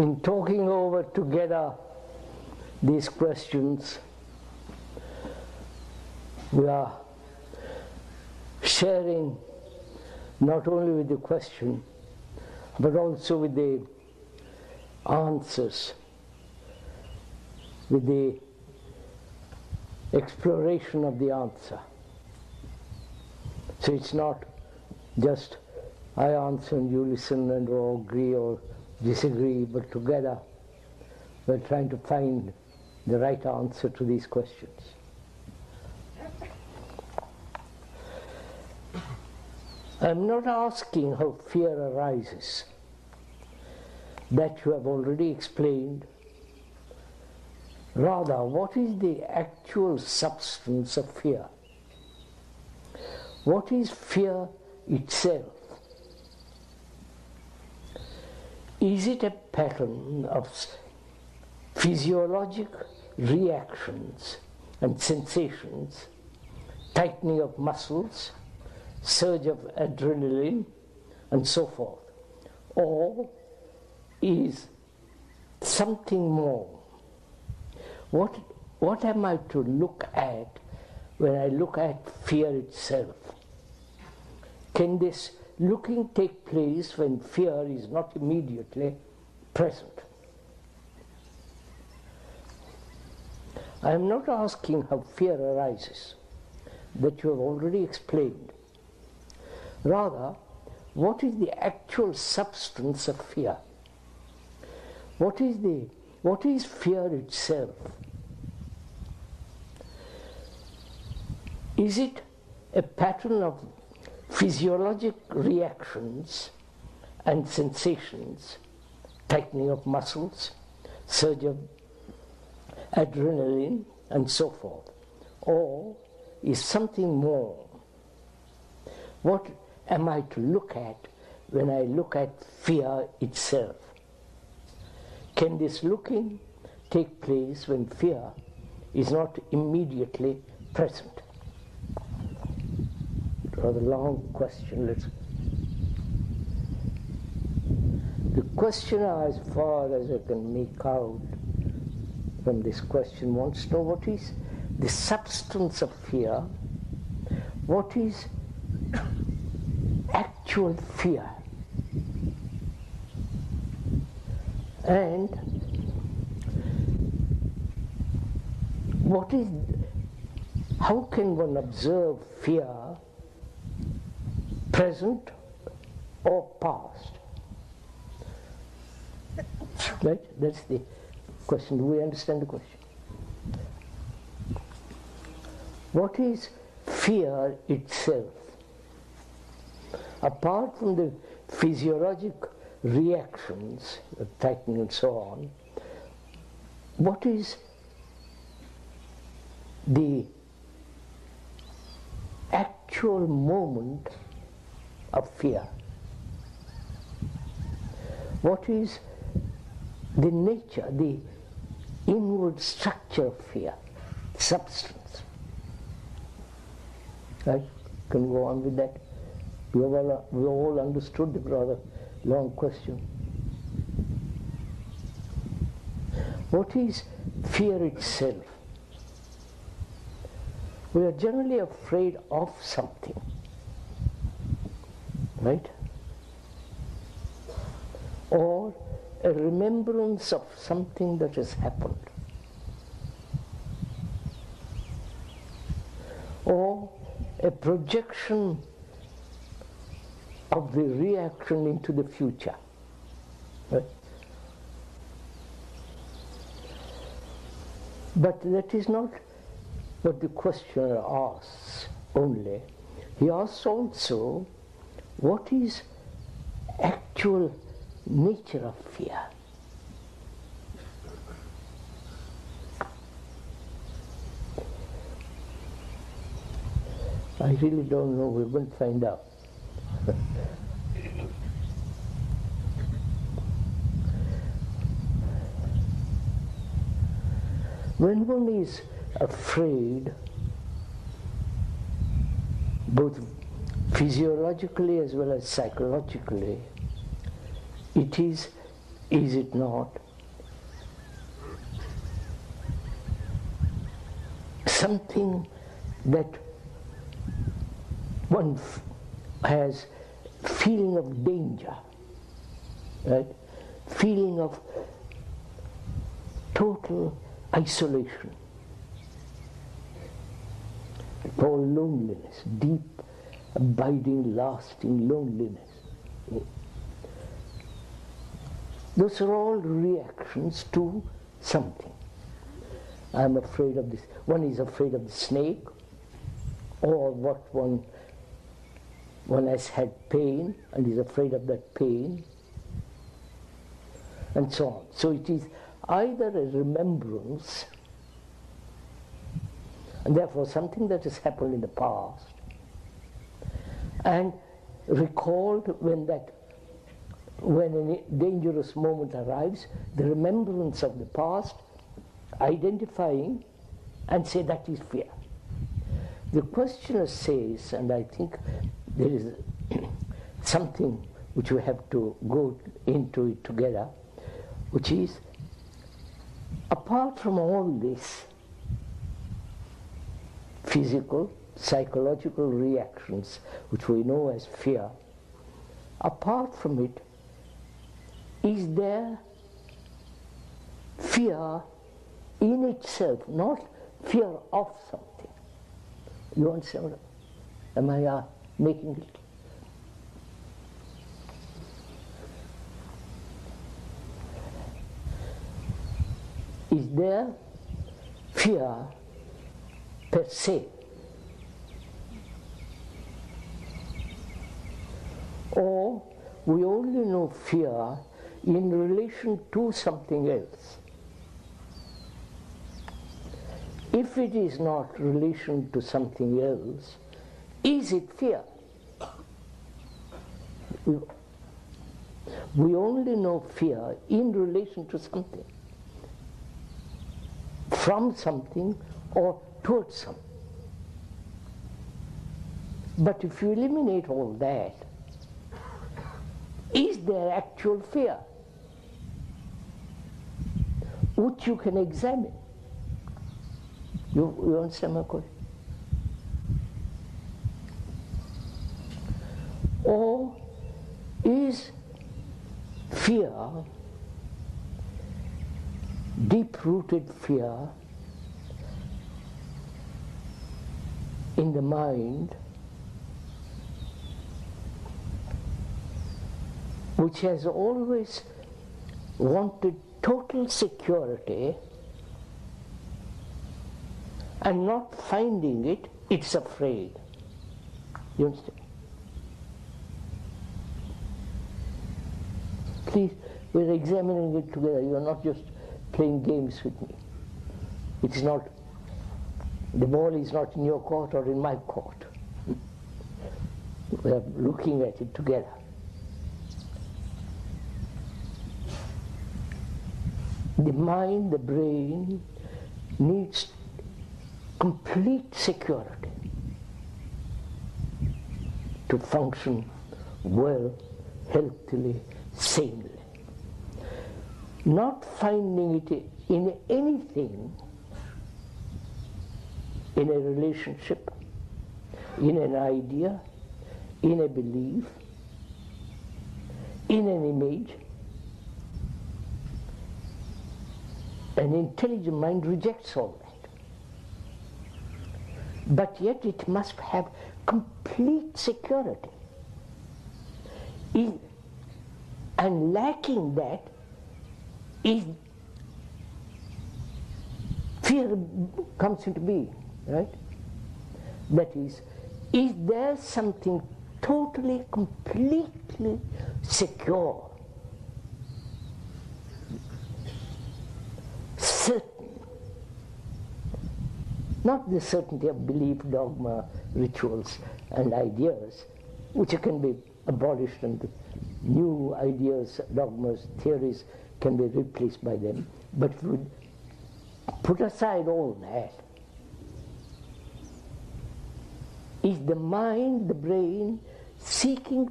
in talking over together these questions, we are sharing not only with the question, but also with the answers, with the exploration of the answer. So it's not just I answer and you listen and or agree or disagree, but together we're trying to find the right answer to these questions. I'm not asking how fear arises. That you have already explained. Rather, what is the actual substance of fear? What is fear itself? Is it a pattern of physiologic reactions and sensations, tightening of muscles, surge of adrenaline, and so forth? Or is something more? What am I to look at when I look at fear itself? Can this looking take place when fear is not immediately present? I am not asking how fear arises, that you have already explained. Rather, what is the actual substance of fear? What is fear itself? Is it a pattern of physiologic reactions and sensations, tightening of muscles, surge of adrenaline, and so forth? Or is something more? What am I to look at when I look at fear itself? Can this looking take place when fear is not immediately present? Rather long question. The questioner, as far as I can make out from this question, wants to know what is the substance of fear, what is actual fear, and how can one observe fear present or past? Right? That's the question. Do we understand the question? What is fear itself? Apart from the physiologic reactions, tightening and so on, what is the actual moment of fear? What is the nature, the inward structure of fear, substance? Right? Can we go on with that? We all understood the rather long question. What is fear itself? We are generally afraid of something, right? Or a remembrance of something that has happened. Or a projection of the reaction into the future. Right? But that is not what the questioner asks only. He asks also, what is actual nature of fear? I really don't know. We're going to find out. When one is afraid, both physiologically as well as psychologically, it is Is it not something that one has feeling of danger, right? Feeling of total isolation, or loneliness, deep, abiding, lasting loneliness. Those are all reactions to something. I'm afraid of this. One is afraid of the snake, or what one has had pain and is afraid of that pain, and so on. So it is either a remembrance, and therefore something that has happened in the past, and recalled when a dangerous moment arrives, the remembrance of the past, identifying and say that is fear. The questioner says, and I think there is something which we have to go into it together, which is, apart from all this physical, psychological reactions which we know as fear, apart from it, is there fear in itself, not fear of something? You understand? Am I making it? Is there fear per se? Or we only know fear in relation to something else? If it is not relation to something else, is it fear? We only know fear in relation to something, from something or towards something. But if you eliminate all that, is there actual fear which you can examine? You understand my question? Or is fear, deep-rooted fear in the mind, which has always wanted total security, and not finding it, it's afraid? You understand? Please, we're examining it together. You're not just playing games with me. It's not, the ball is not in your court or in my court. We're looking at it together. The mind, the brain, needs complete security to function well, healthily, sanely. Not finding it in anything, in a relationship, in an idea, in a belief, in an image. An intelligent mind rejects all that. But yet it must have complete security. And lacking that, fear comes into being, right? That is there something totally, completely secure, certain, not the certainty of belief, dogma, rituals, and ideas, which can be abolished and new ideas, dogmas, theories can be replaced by them. But if we put aside all that, is the mind, the brain, seeking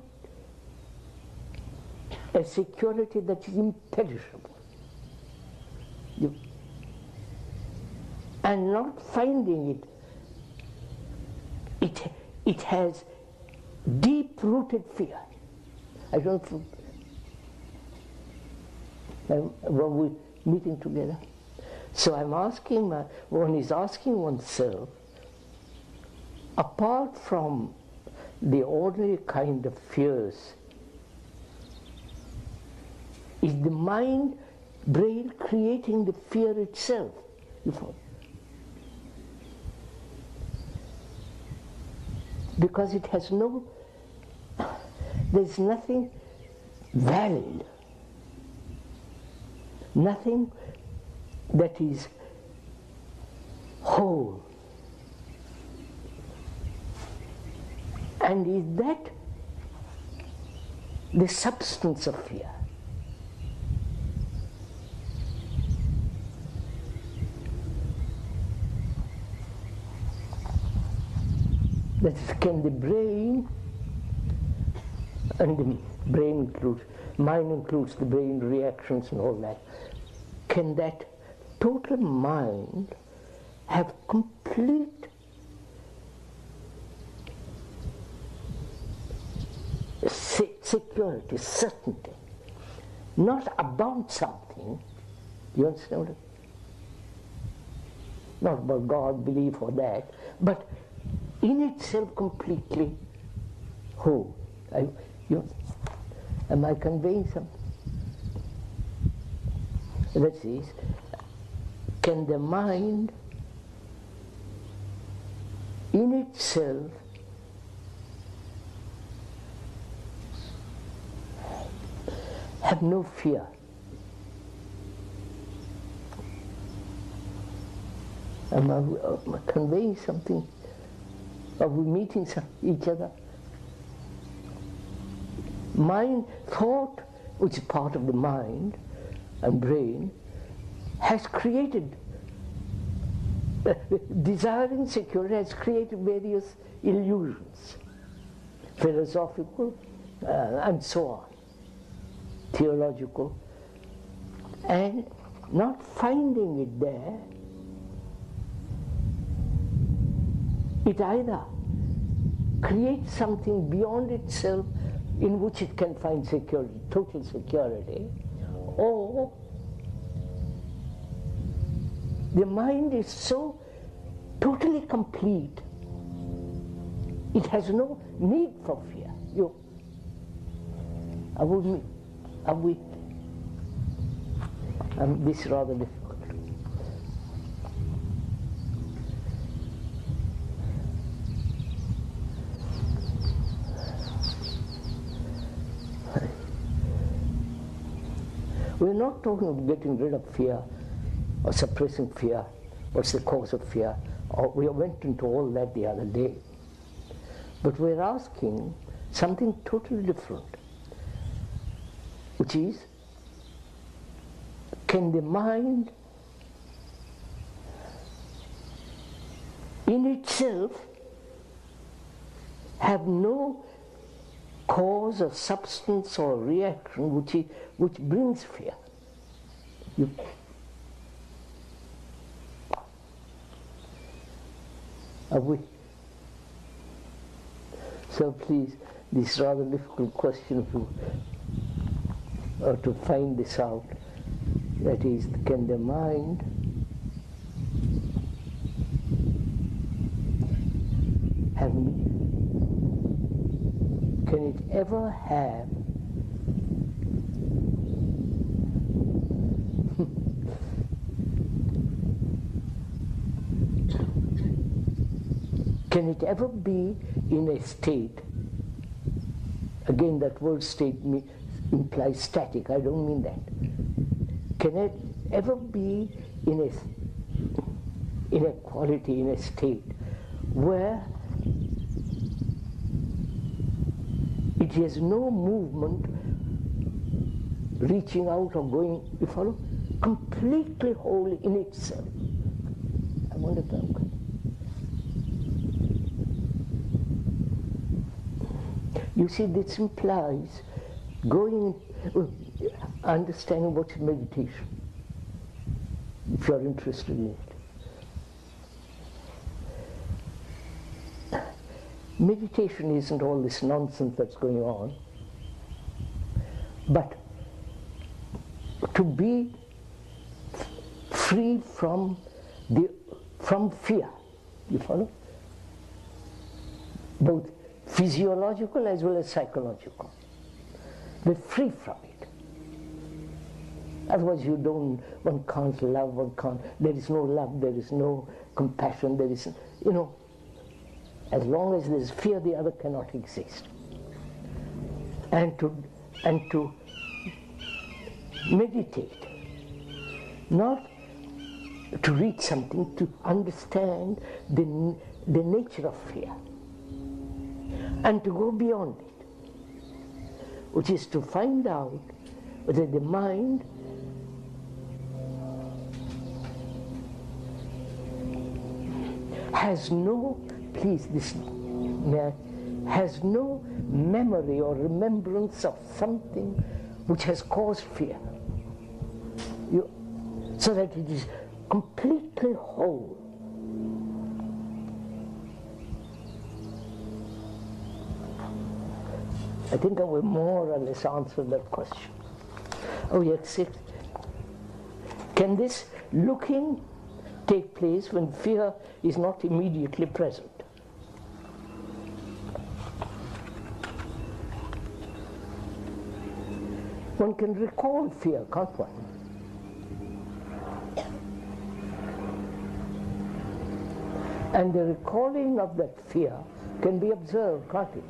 a security that is imperishable. And not finding it has deep-rooted fear. I don't know. Were we meeting together? So I'm asking, one is asking oneself, apart from the ordinary kind of fears, is the mind, brain creating the fear itself? You follow? Because it has there's nothing valid, nothing that is whole. And is that the substance of fear? That is, can the brain, and the brain includes, mind includes the brain reactions and all that, can that total mind have complete security, certainty, not about something, you understand what I mean? Not about God, belief or that, but in itself completely whole. Am I conveying something? That is, can the mind in itself have no fear? Am I conveying something? Are we meeting each other? Mind, thought, which is part of the mind and brain, has created, desiring security has created various illusions, philosophical and so on, theological, and not finding it there, it either creates something beyond itself in which it can find security, total security, or the mind is so totally complete, it has no need for fear. Are we? This is rather difficult. We're not talking of getting rid of fear or suppressing fear. What's the cause of fear? Or we went into all that the other day. But we're asking something totally different, which is, can the mind in itself have no cause or substance or reaction which brings fear? Are we? So please, this rather difficult question to find this out, that is, can the mind have, can it ever have can it ever be in a state, again that word state implies static, I don't mean that. Can it ever be in a quality, in a state where it has no movement reaching out or going, you follow? Completely whole in itself. I wonder if I'm good. You see, this implies going, understanding what's meditation, if you're interested in it. Meditation isn't all this nonsense that's going on, but to be free from fear. You follow? Both physiological as well as psychological. Be free from it. Otherwise one can't love, there is no love, there is no compassion, there is, as long as there is fear, the other cannot exist. And to meditate, not to reach something, to understand the nature of fear, and to go beyond it, which is to find out whether the mind has no, has no memory or remembrance of something which has caused fear, so that it is completely whole. I think I will more or less answer that question. Oh yes, can this looking take place when fear is not immediately present? One can recall fear, can't one? And the recalling of that fear can be observed, can't it?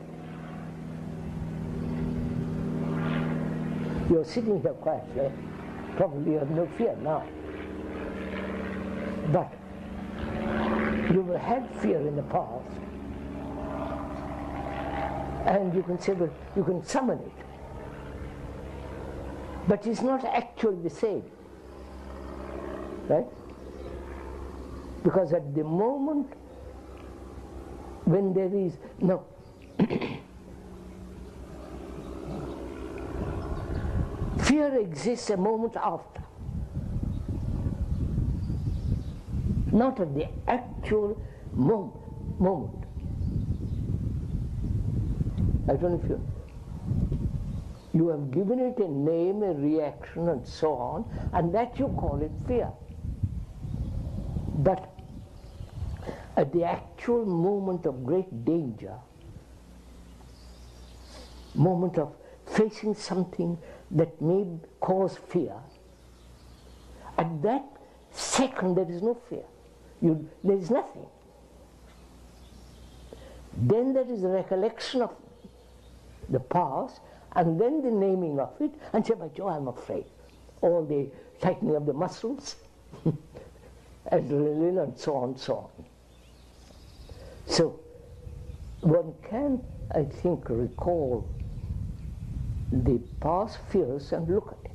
You're sitting here quietly, probably you have no fear now. But you have had fear in the past, and you can say, well, you can summon it. But it's not actually the same, right? Because at the moment when there is no fear exists a moment after, not at the actual moment. I don't know if you have given it a name, a reaction, and so on, and that you call it fear. But at the actual moment of great danger, moment of facing something that may cause fear, at that second there is no fear. There is nothing. Then there is a recollection of the past, and then the naming of it, and say, by Joe, I'm afraid. Or the tightening of the muscles, adrenaline, and so on, so on. So, one can, I think, recall the past fears and look at it.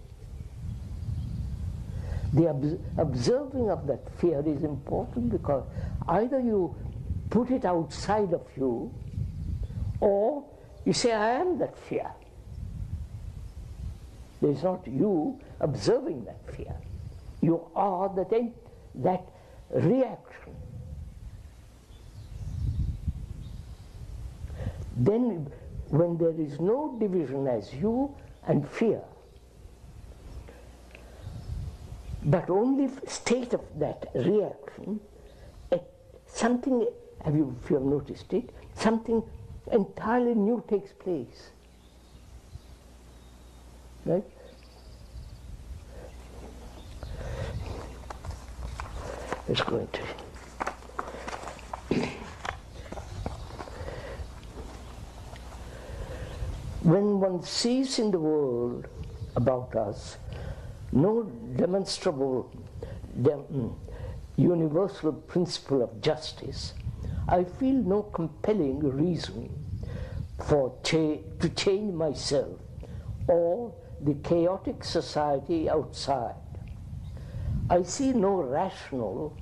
The observing of that fear is important, because either you put it outside of you, or you say, I am that fear. It is not you observing that fear. You are that reaction. Then, when there is no division as you and fear, but only state of that reaction, something, if you have noticed it, something entirely new takes place. Right? Let's go into it. When one sees in the world about us no demonstrable, universal principle of justice, I feel no compelling reason to change myself or the chaotic society outside. I see no rational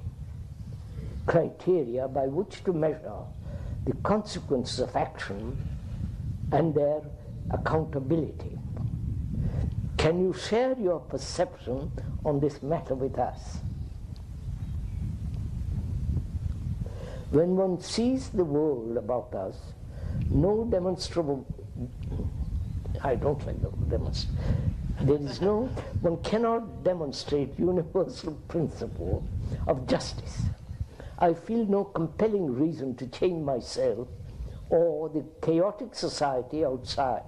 criteria by which to measure the consequences of action and their accountability. Can you share your perception on this matter with us? When one sees the world about us, no demonstrable, I don't like the word demonstrate, there is no, one cannot demonstrate universal principle of justice. I feel no compelling reason to change myself or the chaotic society outside.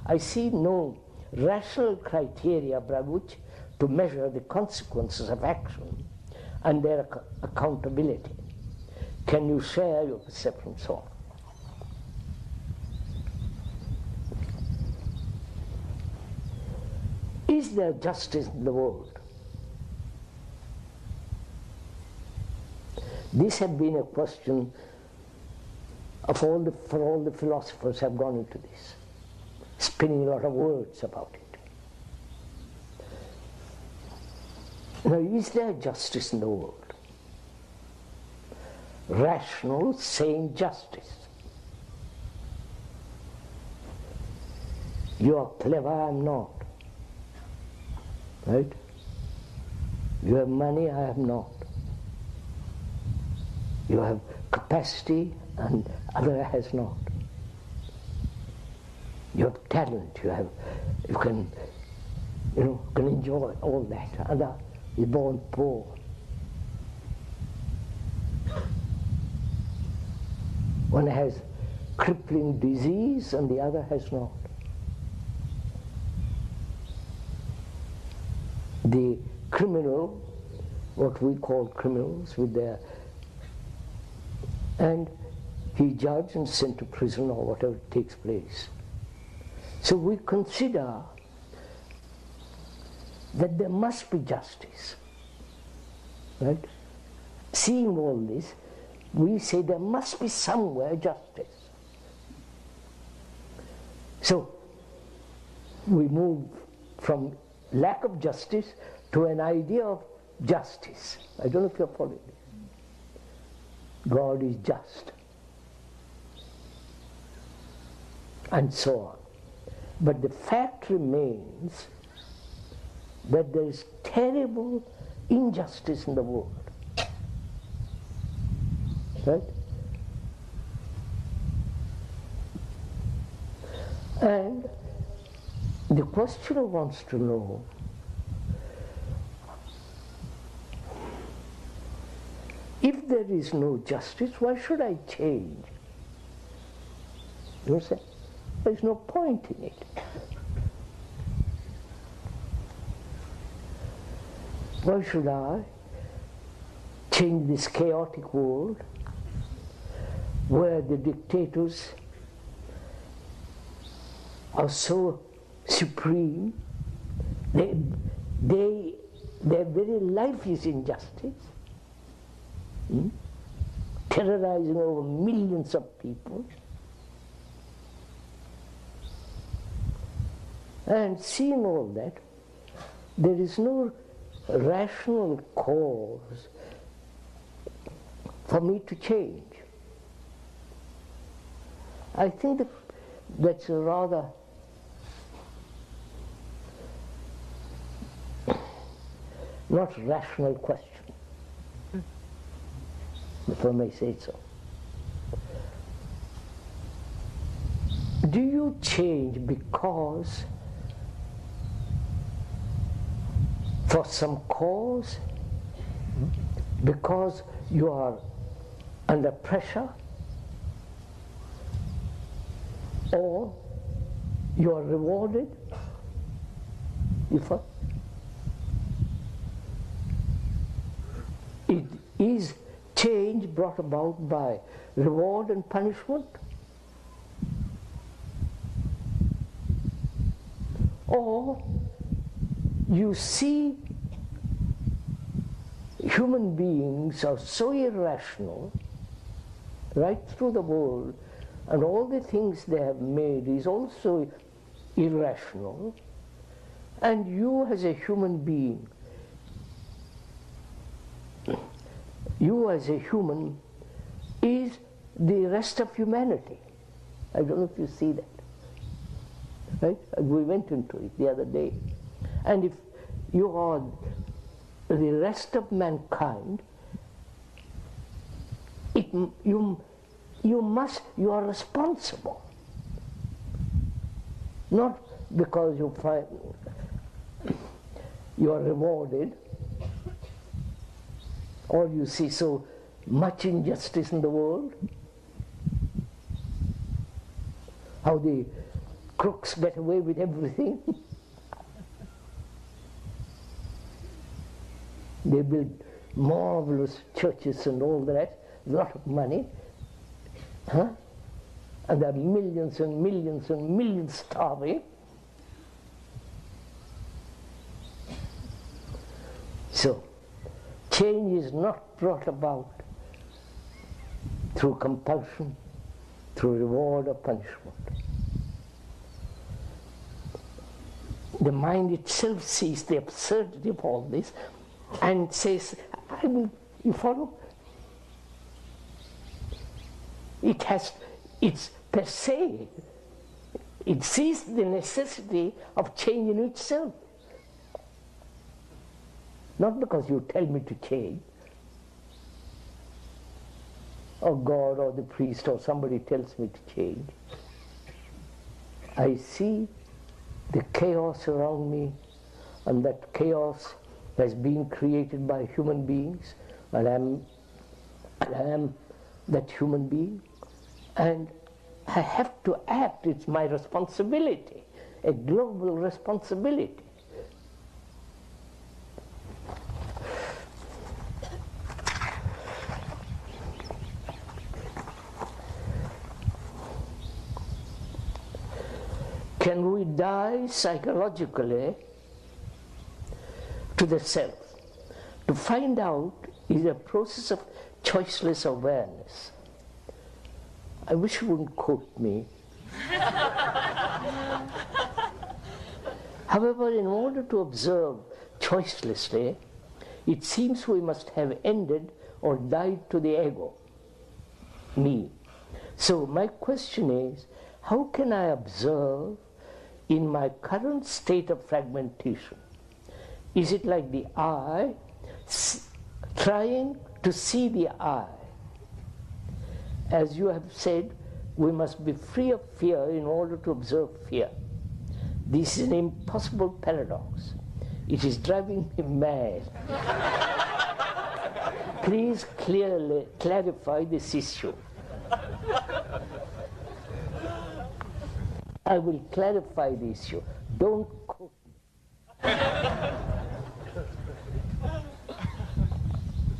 I see no rational criteria by which to measure the consequences of action and their accountability. Can you share your perception? So on. Is there justice in the world? This has been a question of for all the philosophers have gone into this, spinning a lot of words about it. Now, is there justice in the world? Rational, sane justice. You are clever, I am not. Right? You have money, I have not. You have capacity and other has not. You have talent, you can enjoy all that. Other is born poor. One has crippling disease and the other has not. The criminal, what we call criminals, with their, and he judged and sent to prison or whatever takes place. So we consider that there must be justice, right? Seeing all this, we say there must be somewhere justice. So we move from lack of justice to an idea of justice. I don't know if you're following this. God is just. And so on. But the fact remains that there is terrible injustice in the world. Right? And the questioner wants to know, if there is no justice, why should I change? You understand? There's no point in it. Why should I change this chaotic world where the dictators are so supreme, their very life is injustice, terrorizing over millions of people, and seeing all that, there is no rational cause for me to change. I think that's a rather not rational question, if I may say so. Do you change because for some cause, because you are under pressure, or you are rewarded? It is change brought about by reward and punishment? Or you see human beings are so irrational right through the world, and all the things they have made is also irrational, and you as a human being, you as a human is the rest of humanity. I don't know if you see that. Right? We went into it the other day. And if you are the rest of mankind, you are responsible. Not because you find you are rewarded, or you see so much injustice in the world, how the crooks get away with everything. They build marvelous churches and all that, a lot of money, huh? And there are millions and millions and millions starving. So, change is not brought about through compulsion, through reward or punishment. The mind itself sees the absurdity of all this and says, you follow? It's per se. It sees the necessity of change in itself. Not because you tell me to change, or God or the priest or somebody tells me to change. I see the chaos around me, and that chaos has been created by human beings, and I am that human being, and I have to act. It's my responsibility, a global responsibility. Can we die psychologically to the self? To find out is a process of choiceless awareness. I wish you wouldn't quote me. However, in order to observe choicelessly, it seems we must have ended or died to the ego, me. So my question is, how can I observe in my current state of fragmentation? Is it like the eye trying to see the eye? As you have said, we must be free of fear in order to observe fear. This is an impossible paradox. It is driving me mad. Please clearly clarify this issue. I will clarify the issue. Don't quote me.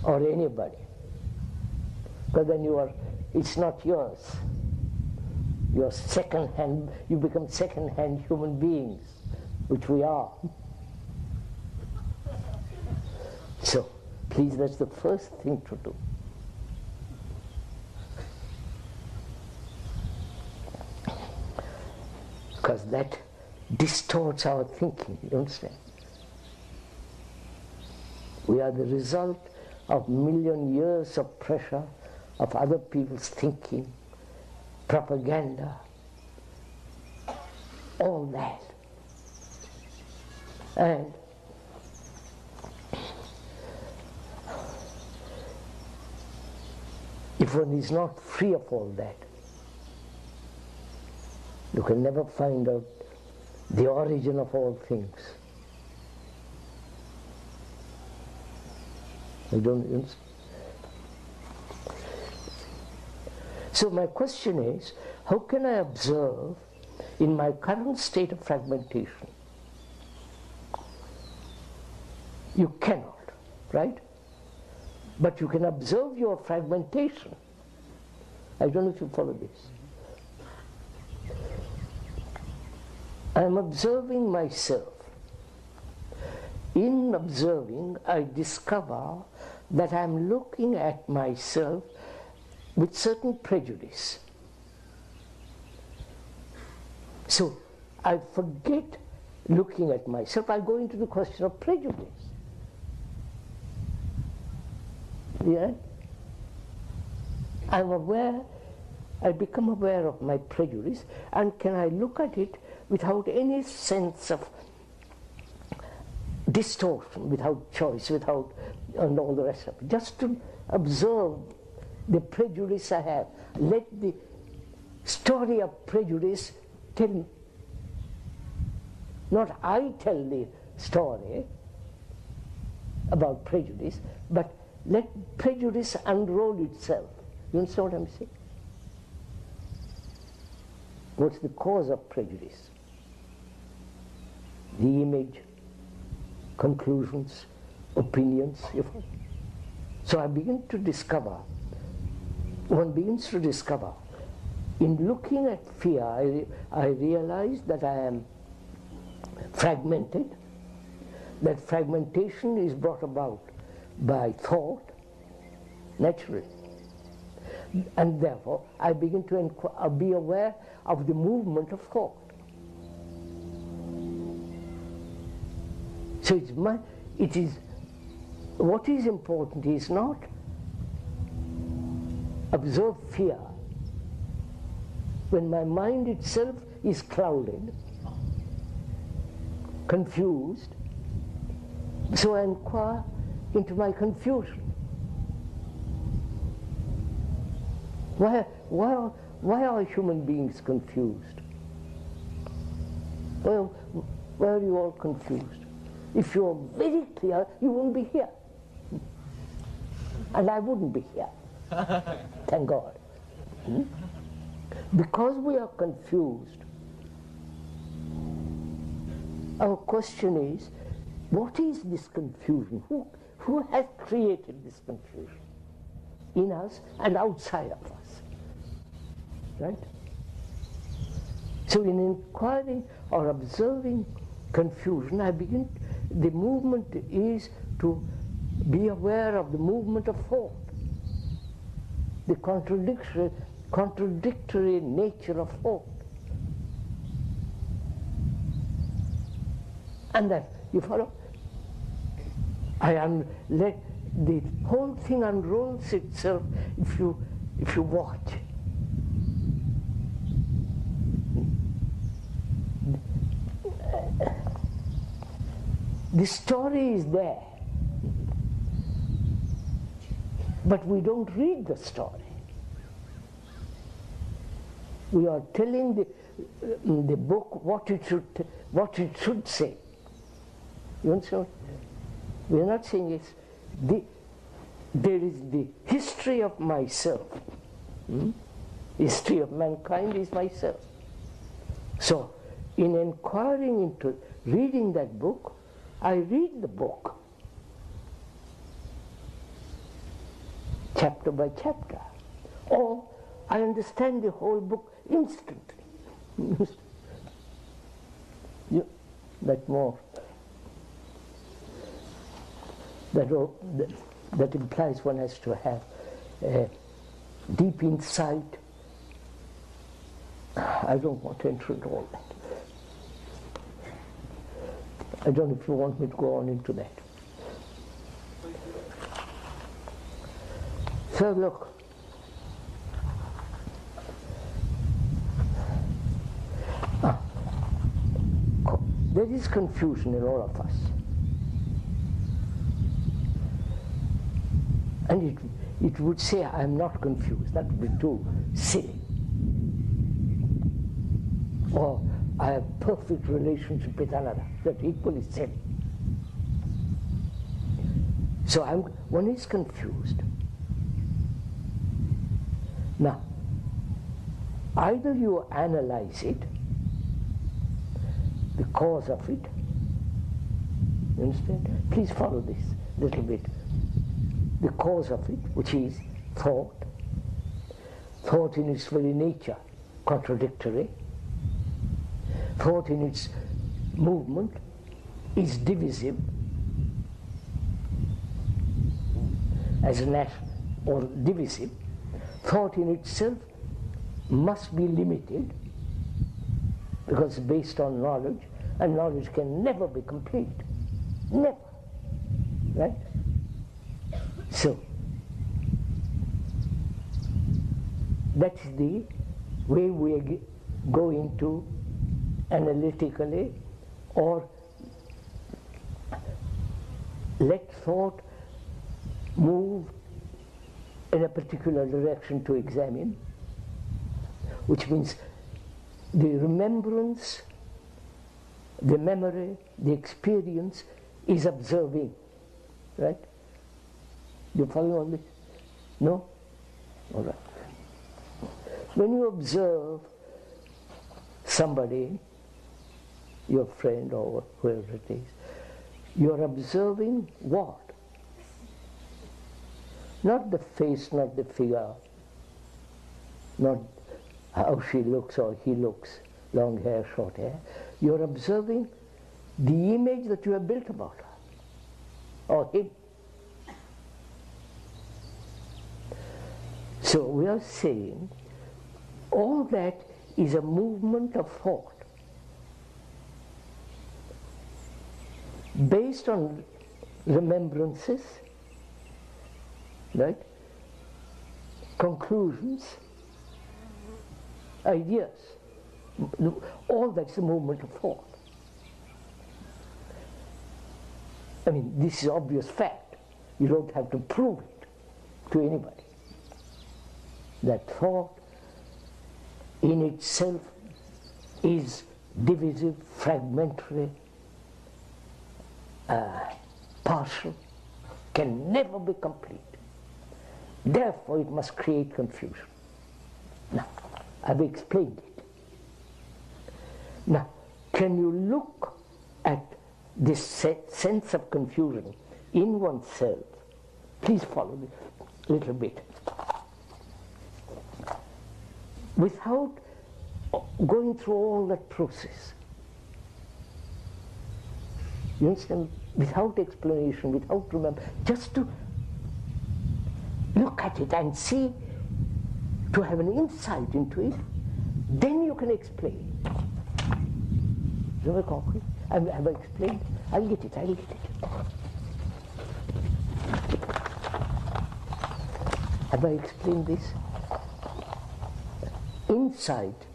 Or anybody. Because then it's not yours. You're second-hand, you become second-hand human beings, which we are. So, please, that's the first thing to do. Because that distorts our thinking, you understand? We are the result of million years of pressure of other people's thinking, propaganda, all that. And if one is not free of all that, you can never find out the origin of all things. You don't understand? So my question is, how can I observe in my current state of fragmentation? You cannot, right? But you can observe your fragmentation. I don't know if you follow this. I'm observing myself. In observing, I discover that I'm looking at myself with certain prejudice. So I forget looking at myself, I go into the question of prejudice. Yeah? I'm aware, I become aware of my prejudice, and can I look at it without any sense of distortion, without choice, without and all the rest of it. Just to observe the prejudice I have. Let the story of prejudice tell me. Not I tell the story about prejudice, but let prejudice unroll itself. You understand what I'm saying? What's the cause of prejudice? The image, conclusions, opinions. So I begin to discover, one begins to discover, in looking at fear, I realize that I am fragmented, that fragmentation is brought about by thought, naturally. And therefore, I begin to be aware of the movement of thought. So what is important is not observe fear when my mind itself is clouded, confused, so I inquire into my confusion. Why are human beings confused? Well, why are you all confused? If you're very clear, you wouldn't be here. And I wouldn't be here. Thank God. Because we are confused, our question is, what is this confusion? Who has created this confusion? In us and outside of us. Right? So in inquiring or observing confusion, the movement is to be aware of the movement of thought, the contradictory nature of thought. And that, you follow? Let the whole thing unrolls itself if you watch. The story is there, but we don't read the story. We are telling the book what it should say. You understand? We are not saying it's there is the history of myself. History of mankind is myself. So, in inquiring into reading that book, I read the book chapter by chapter, or I understand the whole book instantly. That more. That implies one has to have deep insight. I don't want to enter into all that. I don't know if you want me to go on into that. So look, there is confusion in all of us. And it would say, I'm not confused. That would be too silly. Or, I have perfect relationship with another. That's equally silly. So one is confused. Now, either you analyze it, the cause of it, you understand? Please follow this little bit. The cause of it, which is thought. Thought in its very nature, contradictory. Thought in its movement is divisive as a national, or divisive. Thought in itself must be limited because it's based on knowledge, and knowledge can never be complete. Never. Right? So, that's the way we go into analytically, or let thought move in a particular direction to examine, which means the remembrance, the memory, the experience is observing, right? You follow on this? No? All right. When you observe somebody, your friend or whoever it is, you're observing what? Not the face, not the figure, not how she looks or he looks, long hair, short hair. You're observing the image that you have built about her or him. So we are saying all that is a movement of thought based on remembrances, right? Conclusions, ideas. All that's a movement of thought. I mean, this is obvious fact. You don't have to prove it to anybody. That thought in itself is divisive, fragmentary, partial, can never be complete. Therefore, it must create confusion. Now, I've explained it. Now, can you look at this sense of confusion in oneself? Please follow me a little bit. Without going through all that process. You understand? Without explanation, without remember, just to look at it and see, to have an insight into it, then you can explain. Have I explained? I'll get it. Have I explained this? Insight,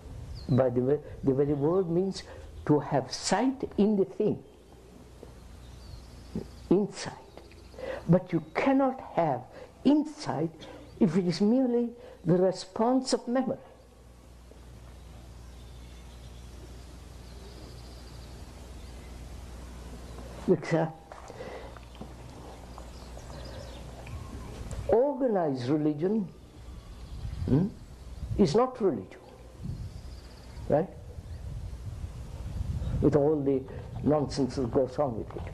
by the very word, means to have sight in the thing. Insight. But you cannot have insight if it is merely the response of memory. Because organized religion is not religion, right? With all the nonsense that goes on with it.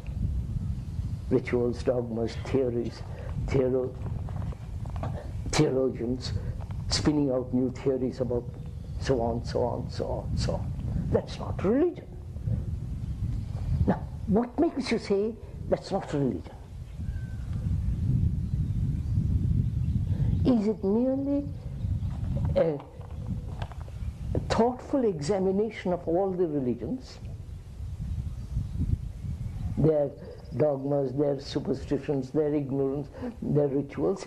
Rituals, dogmas, theories, theologians spinning out new theories about so on. That's not religion. Now, what makes you say that's not religion? Is it merely a thoughtful examination of all the religions, their dogmas, their superstitions, their ignorance, their rituals,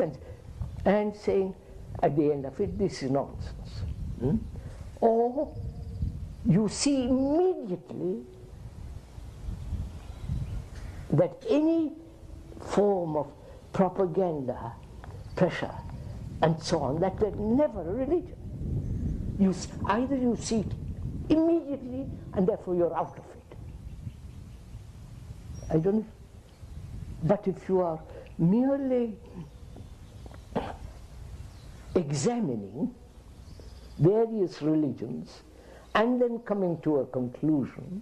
and saying at the end of it, this is nonsense? Or you see immediately that any form of propaganda, pressure, and so on, that were never a religion. Either you see it immediately and therefore you're out of it. I don't know. But if you are merely examining various religions and then coming to a conclusion,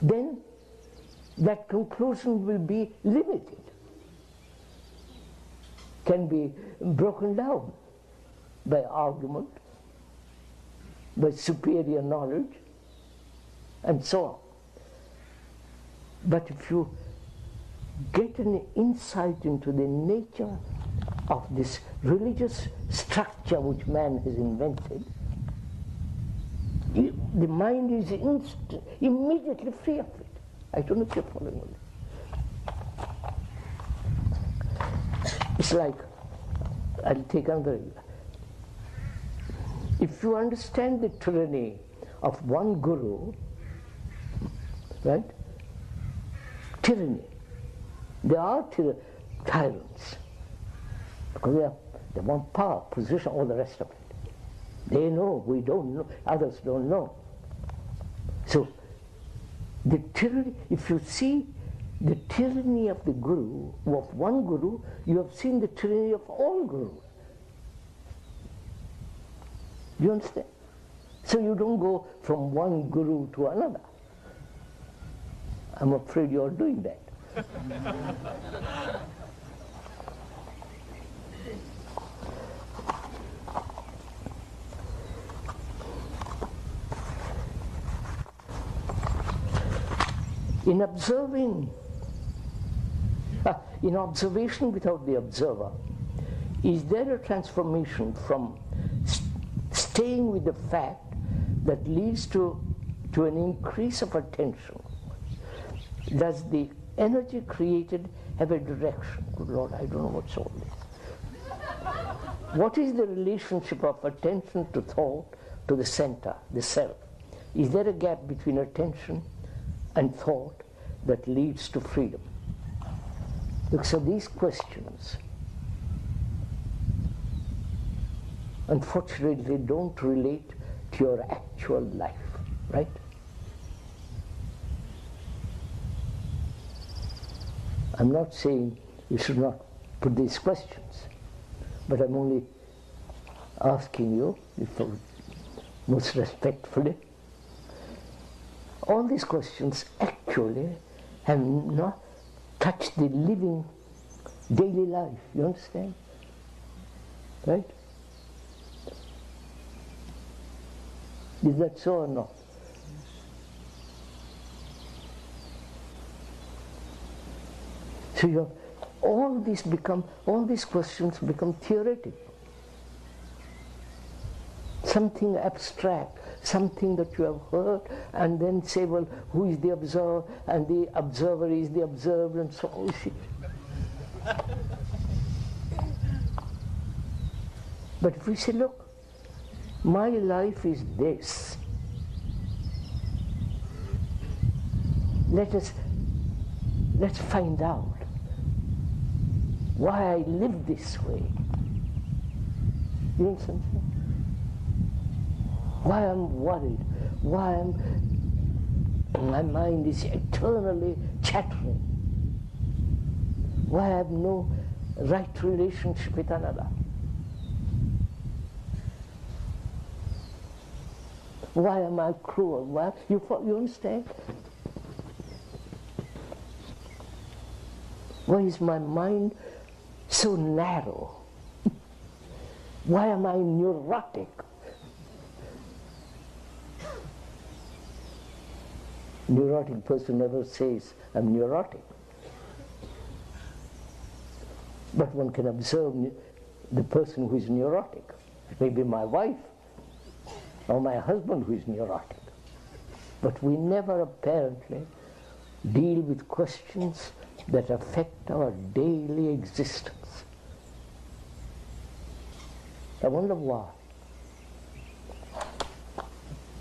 then that conclusion will be limited, can be broken down by argument, by superior knowledge, and so on. But if you get an insight into the nature of this religious structure which man has invented, the mind is immediately free of it. I don't know if you're following me. It's like, I'll take another. if you understand the tyranny of one guru, right? Tyranny. They are tyrants. Because they want power, position, all the rest of it. They know, we don't know, others don't know. So, the tyranny, if you see the tyranny of the guru, of one guru, you have seen the tyranny of all gurus. Do you understand? So you don't go from one guru to another. I'm afraid you're doing that. In observing, in observation without the observer, is there a transformation from staying with the fact that leads to an increase of attention? Does the energy created have a direction? Good Lord, I don't know what's all this. What is the relationship of attention to thought to the center, the self? Is there a gap between attention and thought that leads to freedom? Look, so these questions, unfortunately, don't relate to your actual life, right? I'm not saying you should not put these questions, but I'm only asking you, most respectfully, all these questions actually have not touched the living daily life, you understand? Right? Is that so or not? So you have, all these questions become theoretical. Something abstract, something that you have heard, and then say, well, who is the observer? And the observer is the observed, and so on. But if we say, look, my life is this. Let's find out why I live this way. You know something? Why I'm worried, why my mind is eternally chattering, why I have no right relationship with another. Why am I cruel? Why? You understand? Why is my mind so narrow? Why am I neurotic? Neurotic person never says, I'm neurotic. But one can observe the person who is neurotic. It may be my wife or my husband who is neurotic. But we never apparently deal with questions that affect our daily existence. I wonder why.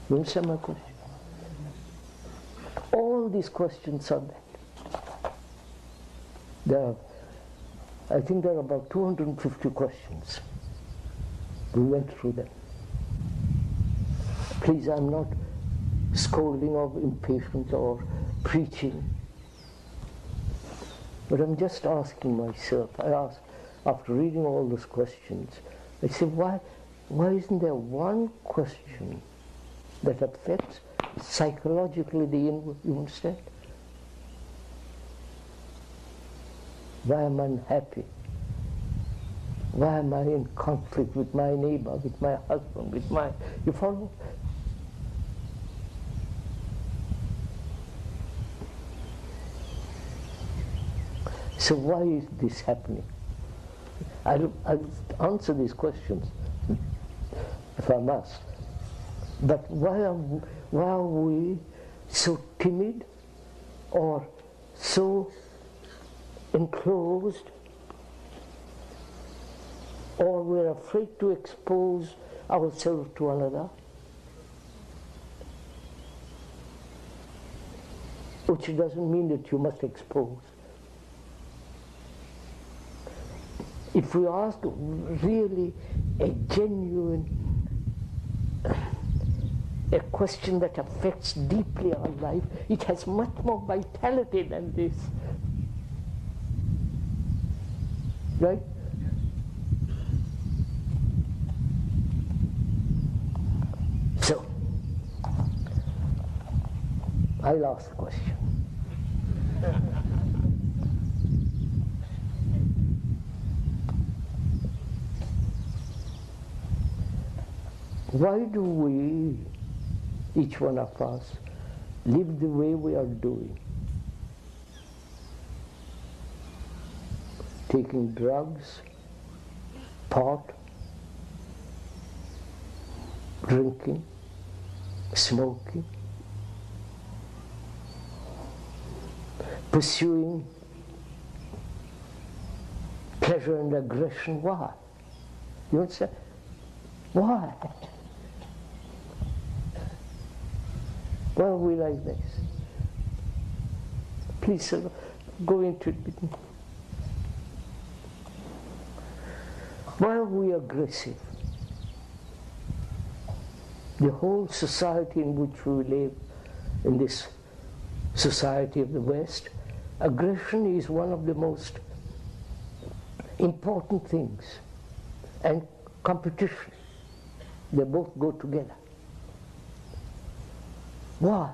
You understand my question? All these questions are that. I think there are about 250 questions. We went through them. Please, I'm not scolding or impatient or preaching, but I'm just asking myself. I ask, after reading all those questions, I say, why isn't there one question that affects psychologically the inward? You understand? Why am I unhappy? Why am I in conflict with my neighbor, with my husband, with my... You follow? So why is this happening? I'll answer these questions, if I must. But why are we so timid or so enclosed, or we're are afraid to expose ourselves to another, which doesn't mean that you must expose. If we ask really a genuine, a question that affects deeply our life, it has much more vitality than this. Right? So, I'll ask the question. Why do we, each one of us, live the way we are doing? Taking drugs, pot, drinking, smoking, pursuing pleasure and aggression. Why? You understand? Why? Why are we like this? Please, sir, go into it with me. Why are we aggressive? The whole society in which we live, in this society of the West, aggression is one of the most important things. And competition, they both go together. Why?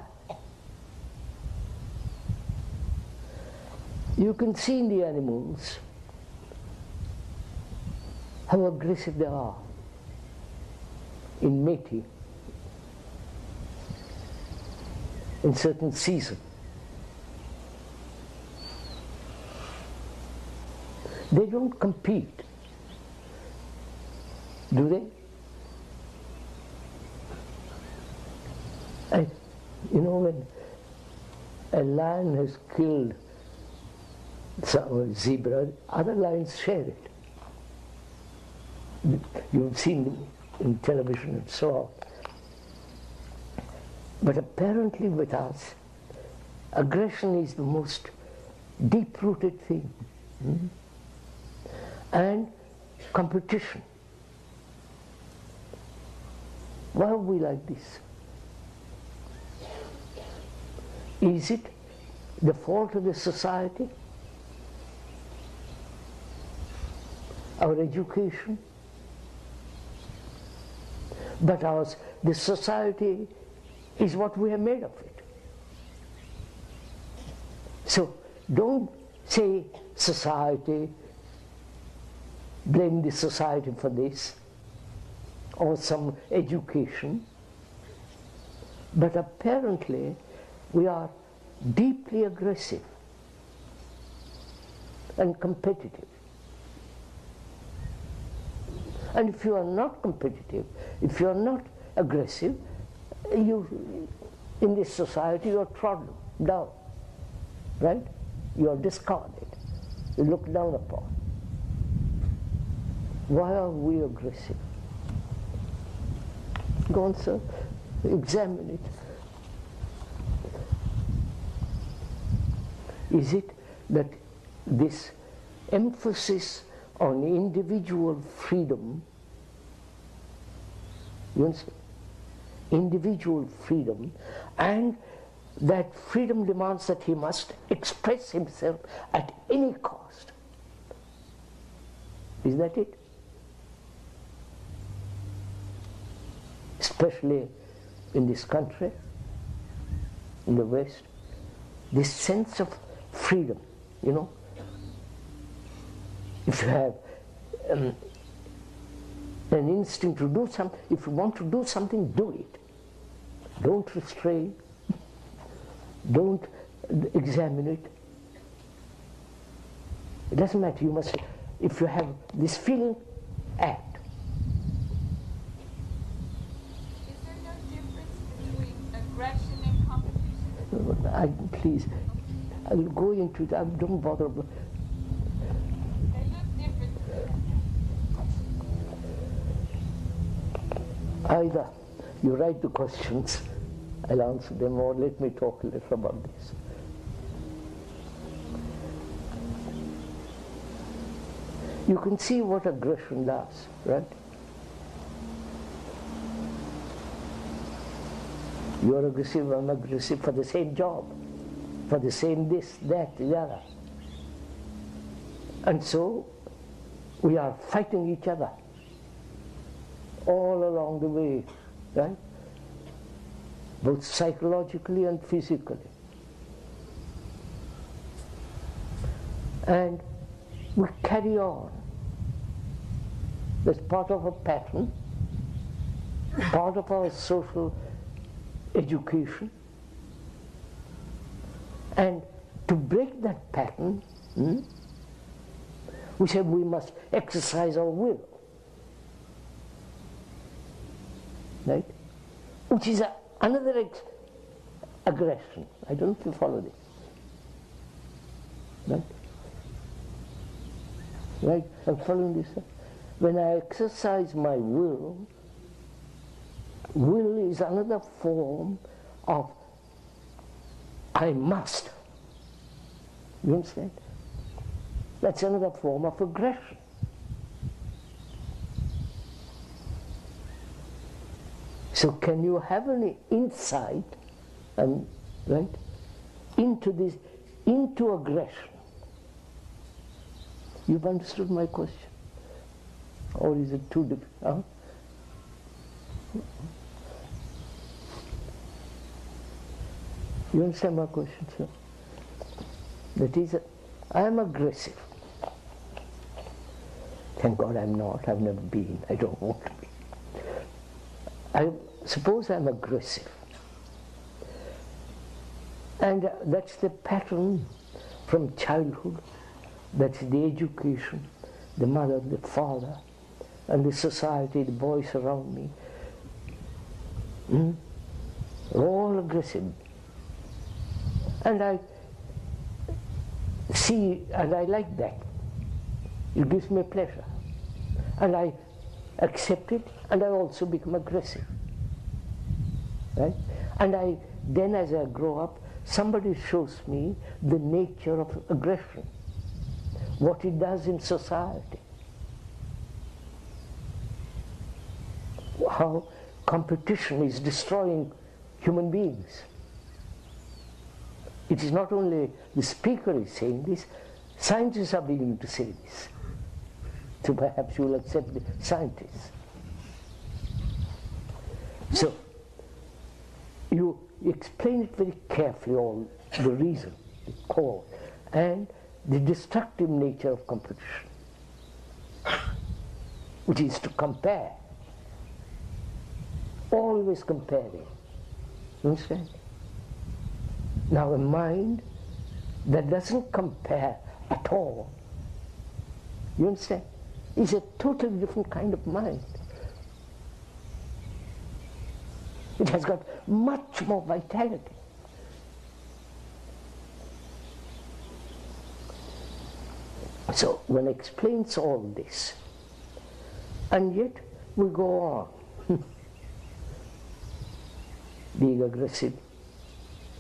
You can see in the animals how aggressive they are in mating in certain seasons. They don't compete, do they? And you know, when a lion has killed some zebra, other lions share it. You've seen them in television and so on. But apparently with us, aggression is the most deep-rooted thing. And competition. Why are we like this? Is it the fault of the society? Our education? But the society is what we have made of it. So don't say society, blame the society for this, or some education. But apparently we are deeply aggressive and competitive. And if you are not competitive, if you are not aggressive, you, in this society, you are trodden down, right? You are discarded, you look down upon. Why are we aggressive? Go on, sir, examine it. Is it that this emphasis on individual freedom, you understand? Individual freedom, and that freedom demands that he must express himself at any cost. Is that it? Especially in this country, in the West, this sense of freedom, you know. If you have an instinct to do something, if you want to do something, do it. Don't restrain, don't examine it. It doesn't matter, you must, if you have this feeling, act. Is there no difference between aggression and competition? Please, I'll go into it, don't bother. They look different. Either you write the questions, I'll answer them, or let me talk a little about this. You can see what aggression does, right? You're aggressive, I'm aggressive for the same job, for the same this, that, the other. And so we are fighting each other all along the way, right? Both psychologically and physically. And we carry on. That's part of a pattern, part of our social education. And to break that pattern, we said we must exercise our will, right? Which is another aggression. I don't know if you follow this, right? Right? I'm following this. When I exercise my will, will is another form of I must. You understand? That's another form of aggression. So can you have any insight, right, into this, into aggression? You've understood my question? Or is it too difficult? You understand my question, sir? That is, I am aggressive. Thank God I'm not, I've never been, I don't want to be. I suppose I'm aggressive. And that's the pattern from childhood, that's the education, the mother, the father, and the society, the boys around me. All aggressive. And I see, and I like that. It gives me pleasure. And I accept it, and I also become aggressive. Right? And then as I grow up, somebody shows me the nature of aggression, what it does in society, how competition is destroying human beings. It is not only the speaker is saying this, scientists are beginning to say this. So perhaps you will accept the scientists. So you explain it very carefully, all the reason, the cause, and the destructive nature of competition, which is to compare, always comparing. You understand? Now a mind that doesn't compare at all, you understand, is a totally different kind of mind. It has got much more vitality. So one explains all this, and yet we go on being aggressive,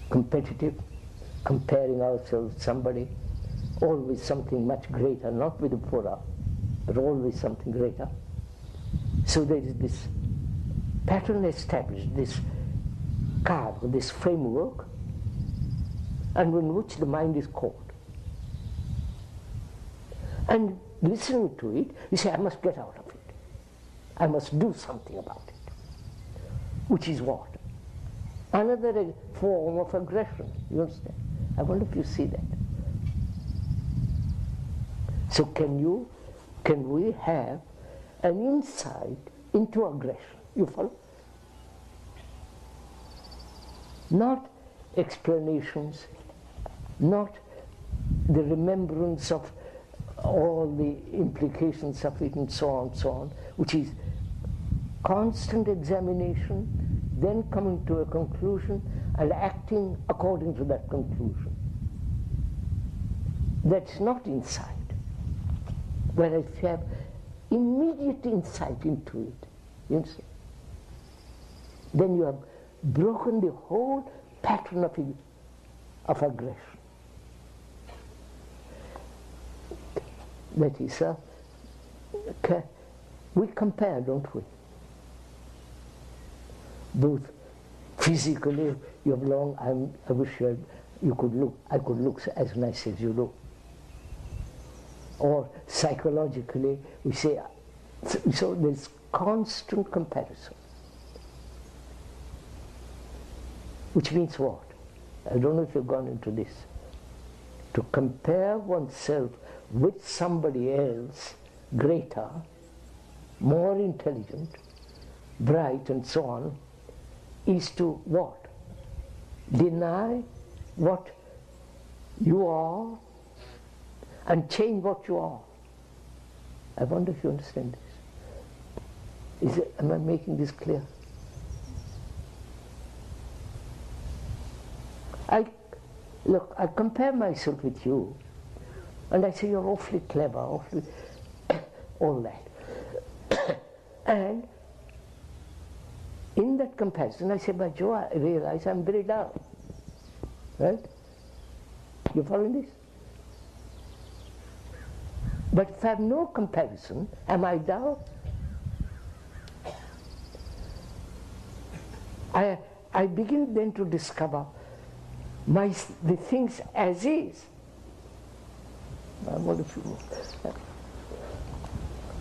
competitive, comparing ourselves with somebody, always something much greater, not with the pura, but always something greater. So there is this pattern established, this card, this framework, and in which the mind is caught. And listening to it, you say, I must get out of it. I must do something about it. Which is what? Another form of aggression, you understand? I wonder if you see that. So can we have an insight into aggression? You follow? Not explanations, not the remembrance of all the implications of it and so on, which is constant examination, then coming to a conclusion and acting according to that conclusion. That's not insight. Whereas you have immediate insight into it, you see, then you have broken the whole pattern of aggression. That is, we compare, don't we? Both physically, you have long, I wish I could look as nice as you look. Or psychologically, we say, so there's constant comparison. Which means what? I don't know if you've gone into this. To compare oneself with somebody else, greater, more intelligent, bright, and so on, is to what? Deny what you are and change what you are. I wonder if you understand this. Am I making this clear? Look, I compare myself with you, and I say you're awfully clever, awfully all that. And in that comparison, I say, by Joe, I realize I'm very dull. Right? You following this? But if I have no comparison, am I dull? I begin then to discover the things as is. I wonder if you know.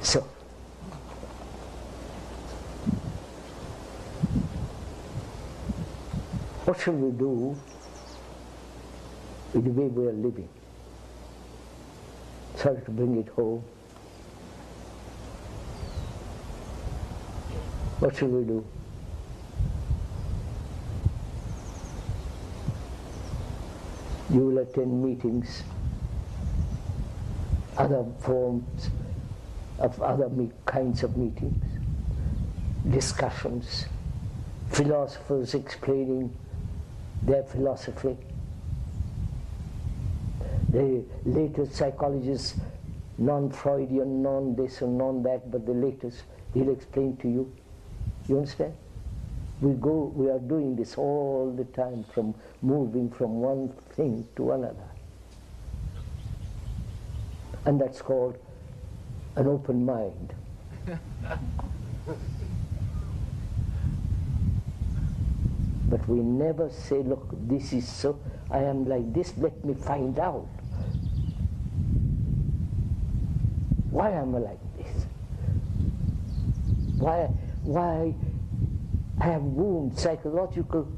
So, what shall we do with the way we are living? Sorry to bring it home. What shall we do? You will attend meetings, other forms of other kinds of meetings, discussions, philosophers explaining their philosophy. The latest psychologists, non-Freudian, non-this and non-that, but the latest, he'll explain to you. You understand? We are doing this all the time, from moving from one thing to another. And that's called an open mind. But we never say, look, this is so, I am like this, let me find out. Why am I like this? Why I have wounds, psychological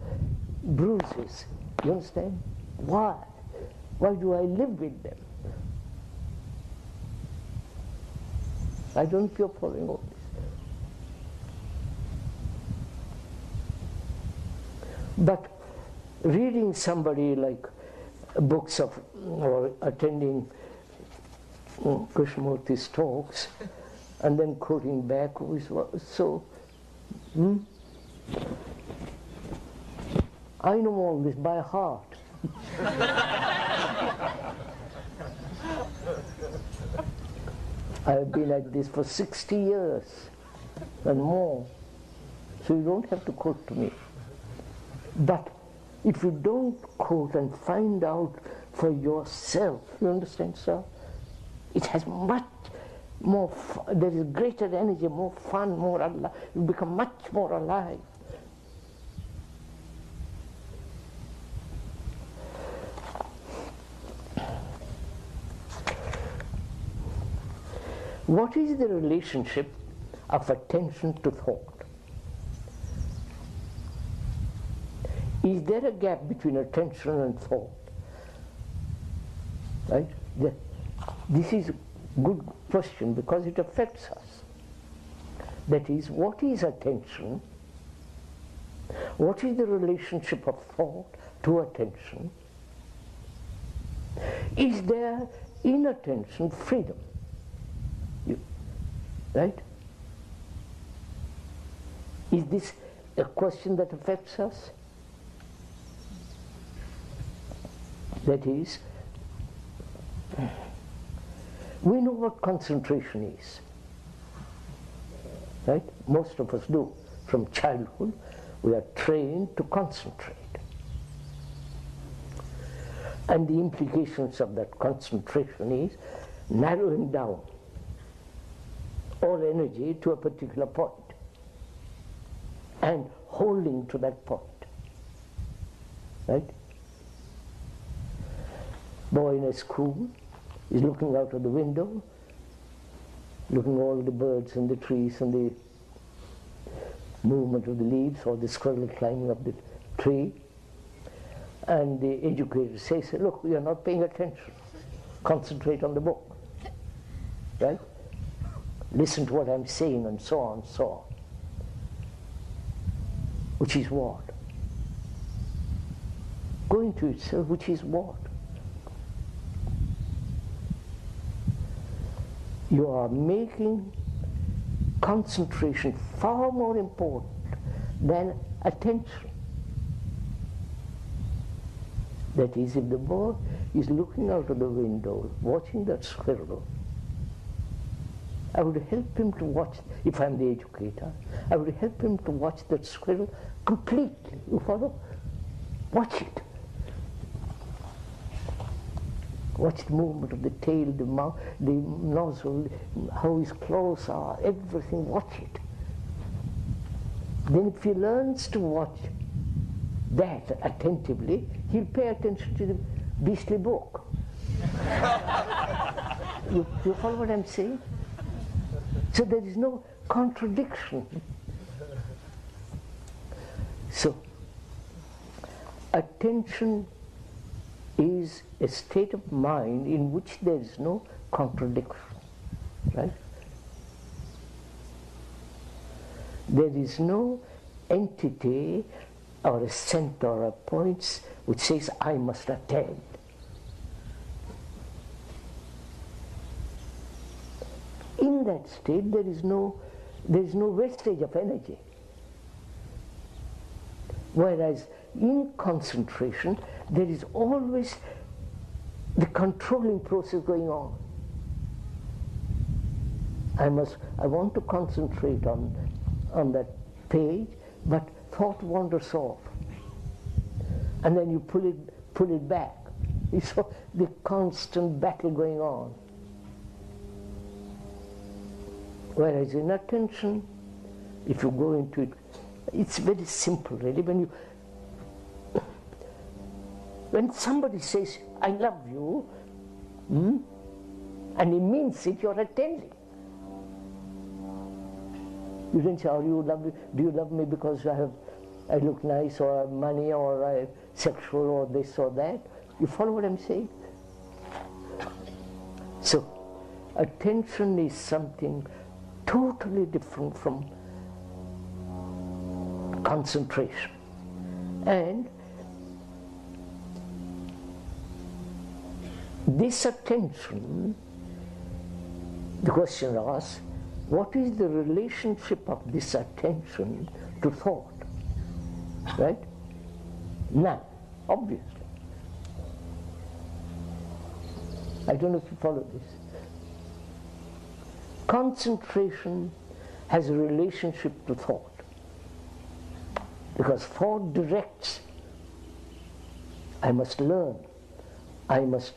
bruises? You understand? Why? Why do I live with them? I don't know if you're following all this. But reading somebody like books of, or attending Krishnamurti's talks, and then quoting back was so, I know all this by heart. I've been at this for 60 years and more, so you don't have to quote to me. But if you don't quote and find out for yourself, you understand, sir? It has much more, there is greater energy, more fun, more alive. You become much more alive. What is the relationship of attention to thought? Is there a gap between attention and thought? Right? This is a good question because it affects us. That is, what is attention? What is the relationship of thought to attention? Is there in attention freedom? Right? Is this a question that affects us? That is, we know what concentration is. Right? Most of us do from childhood. We are trained to concentrate. And the implications of that concentration is narrowing down all energy to a particular point and holding to that point. Right? Boy in a school is looking out of the window, looking at all the birds and the trees and the movement of the leaves, or the squirrel climbing up the tree. And the educator says, look, you're not paying attention. Concentrate on the book. Right? Listen to what I'm saying, and so on, so on. Which is what? Going to itself, which is what? You are making concentration far more important than attention. That is, if the boy is looking out of the window, watching that squirrel, I would help him to watch, if I'm the educator, I would help him to watch that squirrel completely. You follow? Watch it. Watch the movement of the tail, the mouth, the nozzle, how his claws are, everything, watch it. Then if he learns to watch that attentively, he'll pay attention to the beastly book. You follow what I'm saying? So there is no contradiction. So, attention is a state of mind in which there is no contradiction, right? There is no entity or a center or a point which says, I must attend. In that state, there is no wastage of energy. Whereas in concentration, there is always the controlling process going on. I want to concentrate on that page, but thought wanders off. And then you pull it back. It's the constant battle going on. Whereas in attention, if you go into it, it's very simple really. When somebody says, I love you, and he means it, you're attending. You don't say, do you love me because I look nice, or I have money, or I'm sexual, or this or that? You follow what I'm saying? So, attention is something totally different from concentration. And this attention, the question asks, what is the relationship of this attention to thought? Right? None, obviously. I don't know if you follow this. Concentration has a relationship to thought, because thought directs. I must learn. I must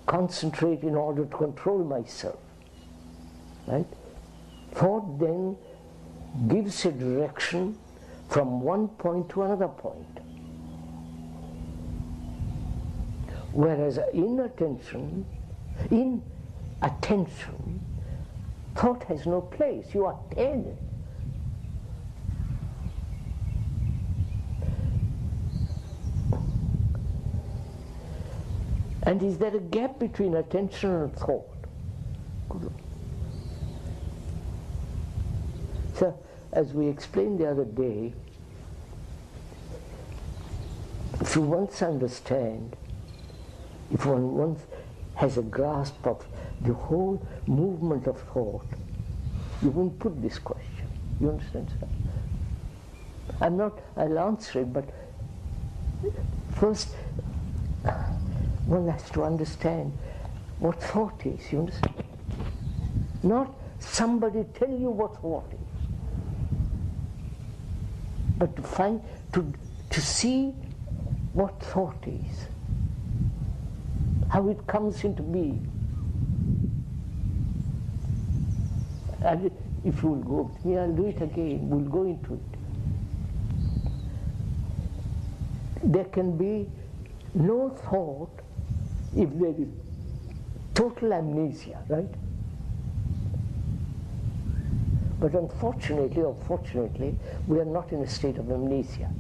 concentrate in order to control myself. Right? Thought then gives a direction from one point to another point. Whereas in attention, thought has no place. You are attending. And is there a gap between attention and thought? So, as we explained the other day, if you once understand, if one once has a grasp of the whole movement of thought, you won't put this question. You understand, sir? I'll answer it, but first one has to understand what thought is, you understand? Not somebody tell you what thought is. but to see what thought is, how it comes into being. And if you will go with me, I'll do it again, we'll go into it. There can be no thought if there is total amnesia, right? But unfortunately or fortunately, we are not in a state of amnesia.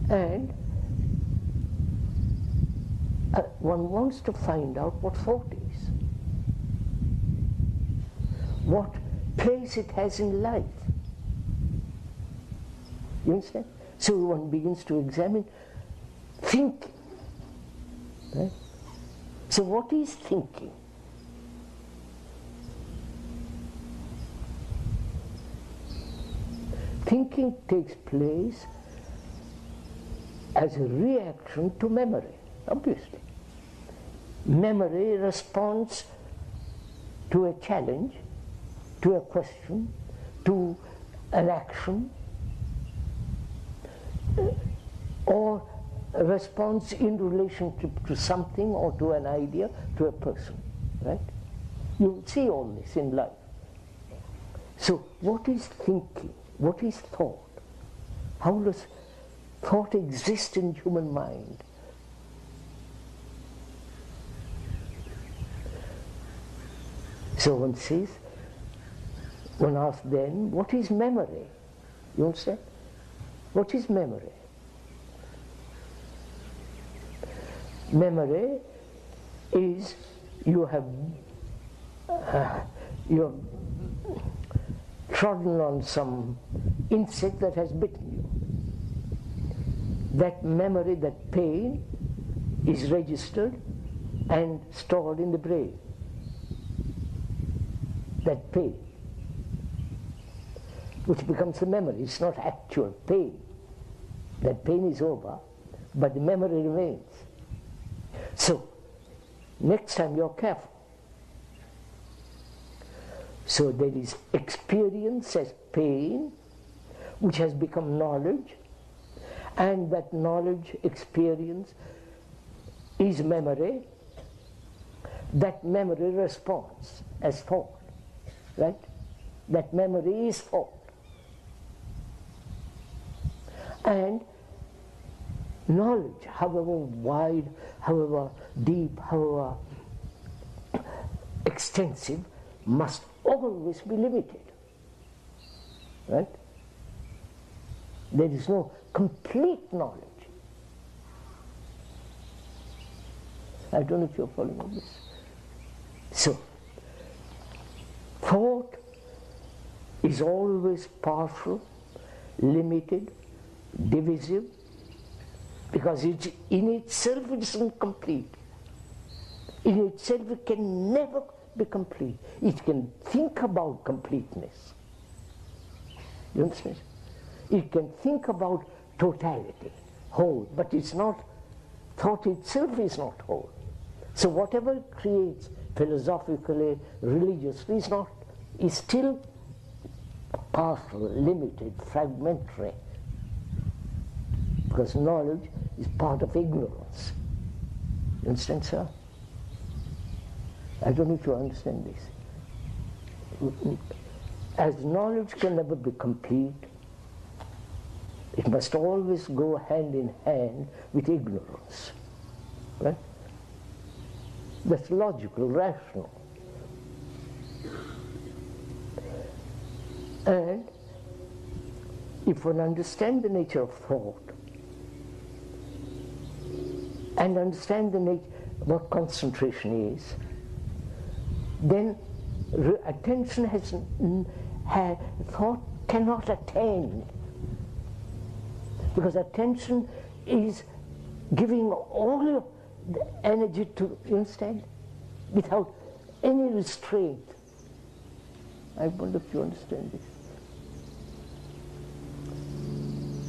And one wants to find out what thought is, what place it has in life. You understand? So one begins to examine thinking. Right? So what is thinking? Thinking takes place as a reaction to memory, obviously. Memory responds to a challenge, to a question, to an action, or a response in relationship to something or to an idea, to a person, right? You see all this in life. So what is thinking? What is thought? How does thought exist in human mind? So one says, one asks then, what is memory? You understand? What is memory? Memory is you have trodden on some insect that has bitten you. That memory, that pain, is registered and stored in the brain. That pain, which becomes the memory. It's not actual pain. That pain is over, but the memory remains. So, next time you're careful. So there is experience as pain, which has become knowledge, and that knowledge, experience, is memory. That memory responds as thought, right? That memory is thought. And knowledge, however wide, however deep, however extensive, must always be limited, right? There is no complete knowledge. I don't know if you're following this. So, thought is always partial, limited, divisive, because it, in itself it isn't complete. In itself it can never be complete. It can think about completeness. You understand? It can think about totality, whole, but it's not, thought itself is not whole. So whatever it creates philosophically, religiously, is still partial, limited, fragmentary. Because knowledge is part of ignorance. You understand, sir? I don't know if you understand this. As knowledge can never be complete, it must always go hand in hand with ignorance. Right? That's logical, rational. And if one understands the nature of thought, and understand the nature, what concentration is, then attention thought cannot attain, because attention is giving all the energy to, you understand, without any restraint. I wonder if you understand this.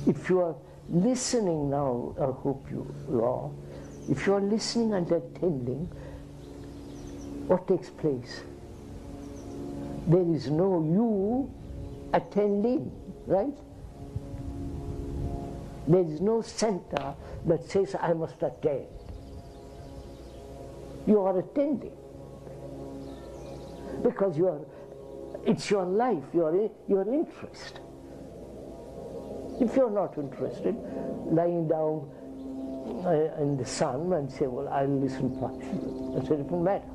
If you are listening now, I hope you are, if you are listening and attending, what takes place? There is no you attending, right? There is no center that says, I must attend. You are attending. Because it's your life, your interest. If you're not interested, lying down in the sun and say, well, I'll listen first. That's a different matter.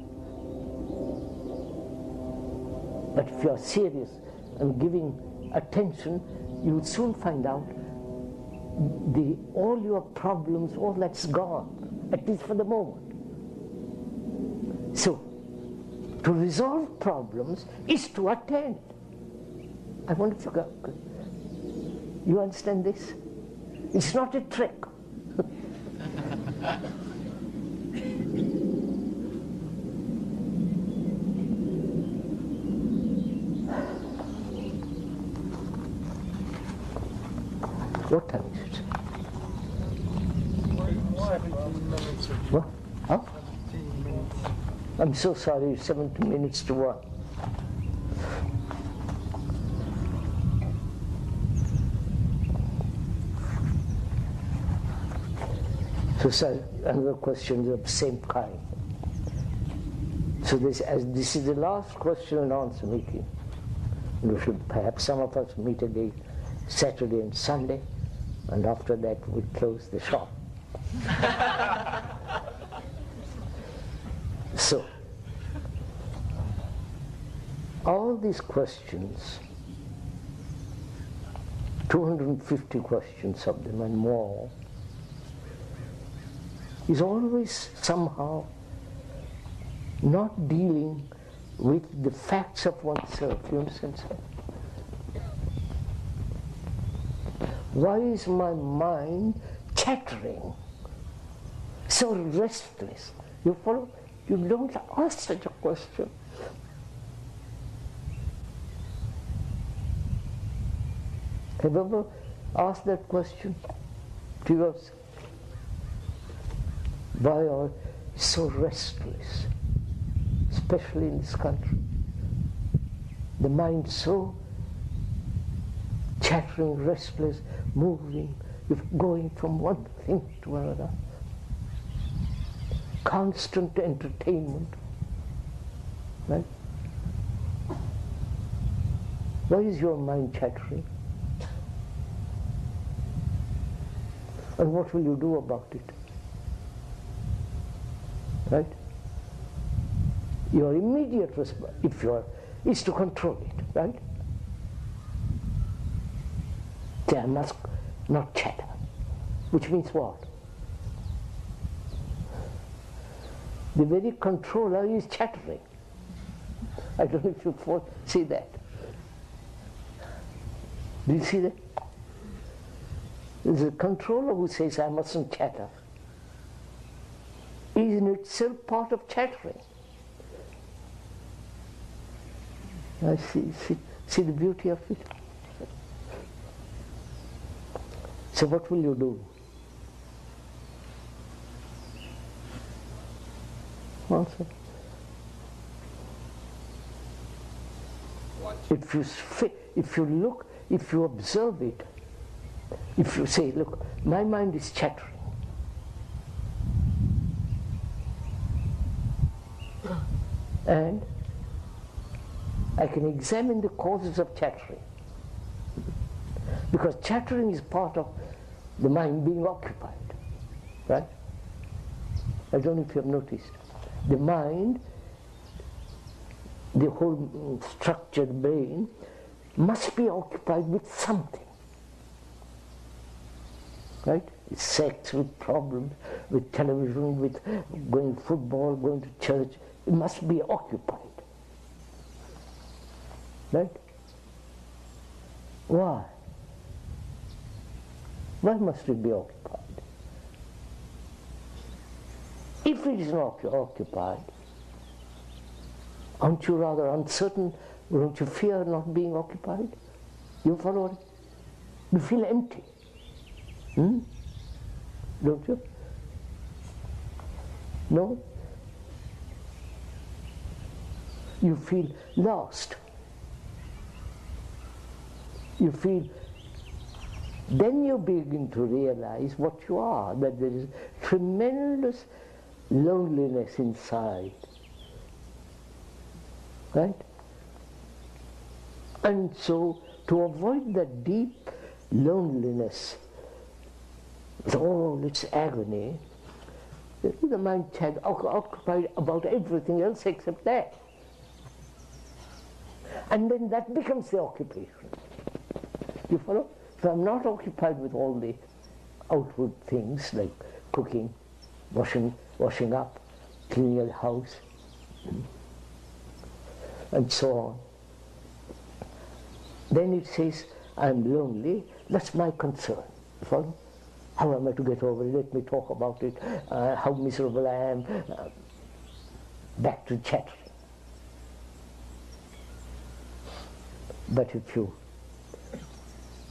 But if you're serious and giving attention, you'll soon find out all your problems, all that's gone, at least for the moment. So, to resolve problems is to attend. I wonder if you understand this? It's not a trick. What time is it? 17 minutes. What? Huh? 17 minutes. I'm so sorry, 17 minutes to 1. So another question of the same kind. So this is the last question and answer meeting. We should perhaps some of us meet again Saturday and Sunday, and after that we close the shop. So, all these questions, 250 questions of them and more, is always somehow not dealing with the facts of oneself. You understand, sir? Why is my mind chattering, so restless? You follow? You don't ask such a question. Have you ever asked that question to yourself? Why are you so restless, especially in this country? The mind so chattering, restless, moving, going from one thing to another. Constant entertainment, right? Why is your mind chattering? And what will you do about it? Right? Your immediate response, is to control it, right? Say, I must not chatter. Which means what? The very controller is chattering. I don't know if you see that. Do you see that? There's a controller who says, I mustn't chatter. Is in itself part of chattering. I see the beauty of it. So what will you do? Answer. If you observe it, if you say, look, my mind is chattering. And I can examine the causes of chattering. Because chattering is part of the mind being occupied, right? I don't know if you have noticed. The mind, the whole structured brain, must be occupied with something, right? With sex, with problems, with television, with going to football, going to church. It must be occupied, right? Why? Why must it be occupied? If it is not occupied, aren't you rather uncertain? Don't you fear not being occupied? You follow it? You feel empty. Don't you? No? You feel lost. You feel then you begin to realize what you are, that there is tremendous loneliness inside. Right? And so, to avoid that deep loneliness, with all its agony, the mind had occupied about everything else except that. And then that becomes the occupation. You follow? So I'm not occupied with all the outward things like cooking, washing up, cleaning the house, and so on. Then it says, I'm lonely, that's my concern. You follow? How am I to get over it? Let me talk about it, how miserable I am. Back to chattering. But if you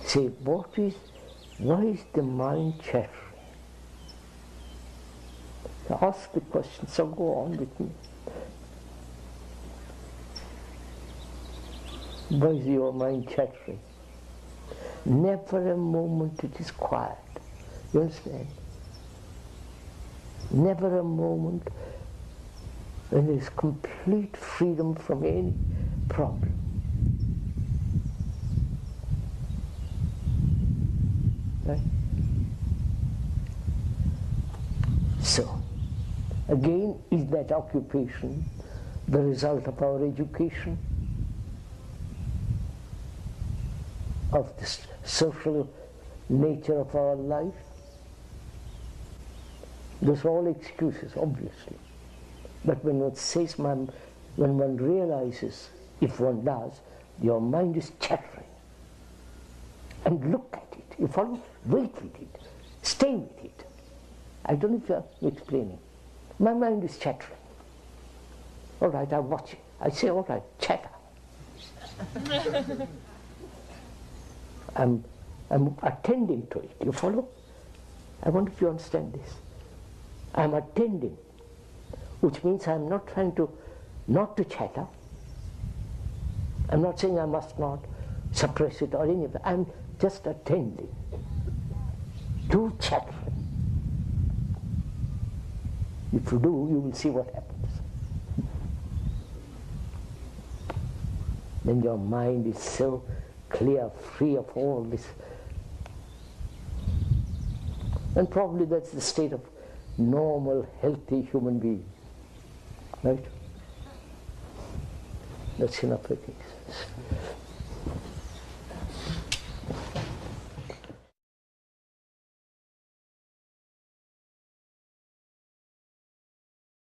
say, why is the mind chattering? So ask the question, so go on with me. Why is your mind chattering? Never a moment it is quiet. You understand? Never a moment when there is complete freedom from any problem. Right? So, again, is that occupation the result of our education? Of the social nature of our life? Those are all excuses, obviously. But when one says, when one realizes, if one does, your mind is chattering, and look at it, you follow? Wait with it, stay with it. I don't know if I'm explaining. My mind is chattering. All right, I watch it. I say, all right, chatter. I'm attending to it, you follow? I wonder if you understand this. I'm attending, which means I'm not trying to not to chatter. I'm not saying I must not suppress it or any of that. I'm just attending to chattering. If you do, you will see what happens. Then your mind is so clear, free of all this. And probably that's the state of normal, healthy human being. Right? That's enough, I think.